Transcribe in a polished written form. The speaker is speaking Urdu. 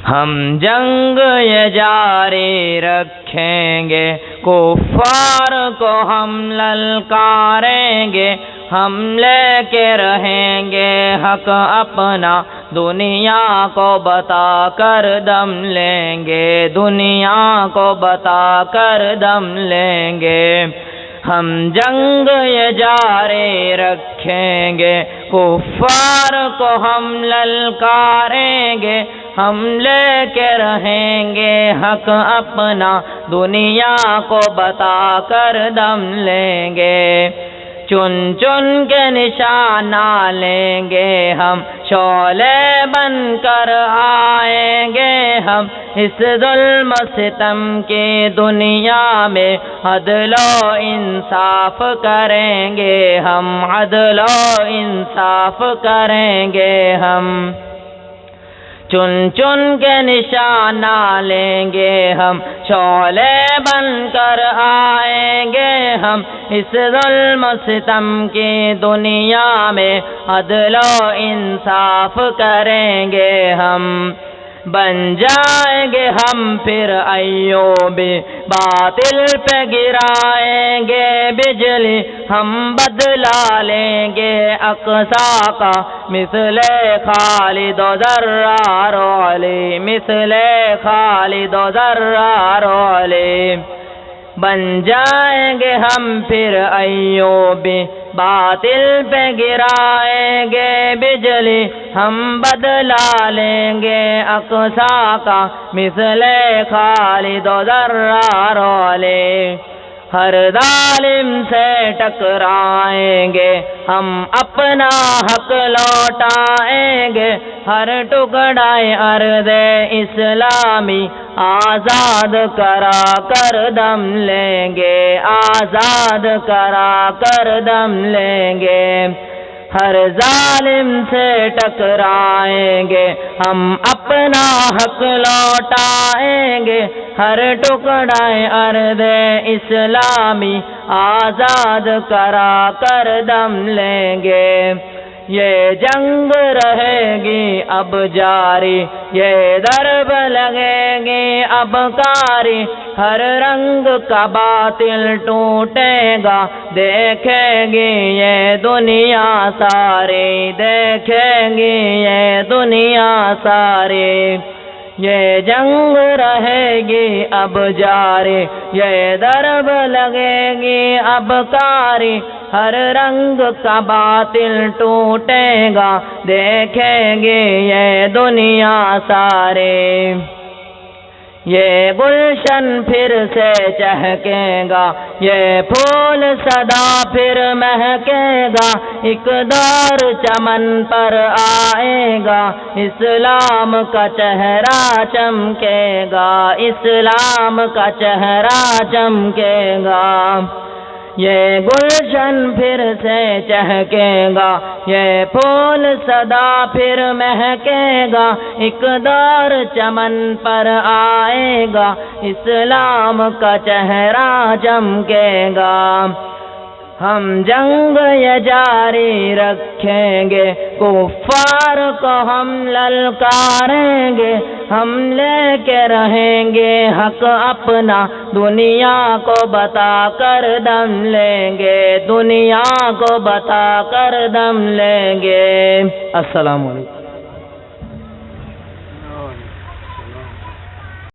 ہم جنگ یہ جاری رکھیں گے، کفار کو ہم للکاریں گے، ہم لے کے رہیں گے حق اپنا، دنیا کو بتا کر دم لیں گے، دنیا کو بتا کر دم لیں گے۔ ہم جنگ یہ جاری رکھیں گے، کفار کو ہم للکاریں گے، ہم لے کے رہیں گے حق اپنا، دنیا کو بتا کر دم لیں گے۔ چن چن کے نشانہ لیں گے ہم، شعلے بن کر آئیں گے ہم، اس ظلم ستم کی دنیا میں عدل و انصاف کریں گے ہم، عدل و انصاف کریں گے ہم۔ چن چن کے نشانہ لیں گے ہم، شعلے بن کر آئیں گے ہم، اس ظلم ستم کی دنیا میں عدل و انصاف کریں گے ہم۔ بن جائیں گے ہم پھر ایوبی، باطل پہ گرائیں گے بجلی، ہم بدلا لیں گے اقصی کا، مثل خالد و ذرار و علی، مثل خالد و ذرار و علی۔ بن جائیں گے ہم پھر ایوبی، باطل پہ گرائیں گے بجلی، ہم بدلا لیں گے اقصی کا، مثل خالد و ذرار و علی۔ ہر ظالم سے ٹکرائیں گے ہم، اپنا حق لوٹائیں گے، ہر ٹکڑائے ارض اسلامی آزاد کرا کر دم لیں گے، آزاد کرا کر دم لیں گے۔ ہر ظالم سے ٹکرائیں گے ہم، اپنا حق لوٹائیں گے، ہر ٹکڑائے ارض اسلامی آزاد کرا کر دم لیں گے۔ یہ جنگ رہے گی اب جاری، یہ ضرب لگے گی اب کاری، ہر رنگ کا باطل ٹوٹے گا، دیکھیں گی یہ دنیا ساری، دیکھیں گی یہ دنیا ساری۔ یہ جنگ رہے گی اب جاری، یہ ضرب لگے گی اب کاری، ہر رنگ کا باطل ٹوٹے گا، دیکھیں گے یہ دنیا سارے۔ یہ گلشن پھر سے چہکے گا، یہ پھول صدا پھر مہکے گا، ایک دور چمن پر آئے گا، اسلام کا چہرہ چمکے گا، اسلام کا چہرہ چمکے گا۔ یہ گلشن پھر سے چہکے گا، یہ پھول صدا پھر مہکے گا، ایک دور چمن پر آئے گا، اسلام کا چہرہ چمکے گا۔ ہم جنگ یہ جاری رکھیں گے، کفار کو ہم للکاریں گے، ہم لے کے رہیں گے حق اپنا، دنیا کو بتا کر دم لیں گے، دنیا کو بتا کر دم لیں گے۔ السلام علیکم۔